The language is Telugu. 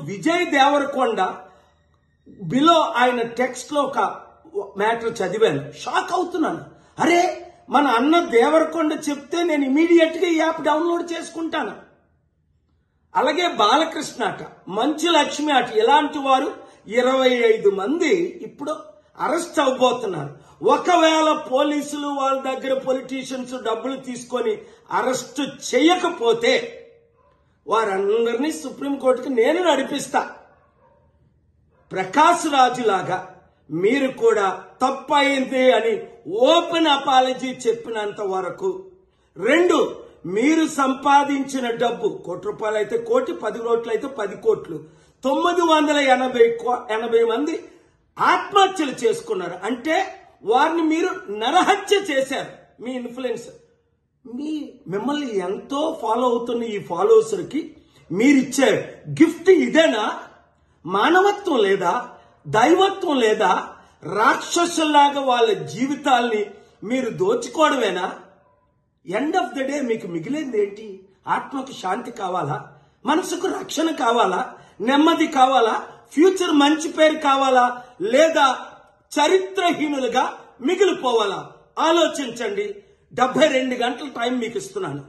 విజయ్ దేవరకొండ బిలో ఆయన టెక్స్ట్ లో ఒక మ్యాటర్ చదివాను, షాక్ అవుతున్నాను. అరే, మన అన్న దేవరకొండ చెప్తే నేను ఇమీడియట్ గా ఈ యాప్ డౌన్లోడ్ చేసుకుంటాను. అలాగే బాలకృష్ణ అట, మంచు లక్ష్మి అట, ఇలాంటి వారు 25 మంది ఇప్పుడు అరెస్ట్ అవబోతున్నారు. ఒకవేళ పోలీసులు వాళ్ళ దగ్గర పొలిటీషియన్స్ డబ్బులు తీసుకొని అరెస్ట్ చేయకపోతే వారందరినీ సుప్రీంకోర్టుకి నేను నడిపిస్తా. ప్రకాష్ రాజు లాగా మీరు కూడా తప్పయింది అని ఓపెన్ అపాలజీ చెప్పినంత వరకు, 2, మీరు సంపాదించిన డబ్బు ₹1 అయితే 1 కోటి, 10 కోట్లు అయితే 10 కోట్లు, 980 మంది ఆత్మహత్యలు చేసుకున్నారు. అంటే వారిని మీరు నరహత్య చేశారు. మీ ఇన్ఫ్లుయెన్స్, మిమ్మల్ని ఎంతో ఫాలో అవుతున్న ఈ ఫాలోవర్స్కి మీరిచ్చే గిఫ్ట్ ఇదేనా? మానవత్వం లేదా? దైవత్వం లేదా? రాక్షసుల్లాగా వాళ్ళ జీవితాల్ని మీరు దోచుకోవడమేనా? ఎండ్ ఆఫ్ ద డే మీకు మిగిలింది ఏంటి? ఆత్మకు శాంతి కావాలా? మనసుకు రక్షణ కావాలా? నెమ్మది కావాలా? ఫ్యూచర్ మంచి పేరు కావాలా? లేదా చరిత్రహీనులుగా మిగిలిపోవాలా? ఆలోచించండి. 72 గంటల టైం మీకు ఇస్తున్నాను.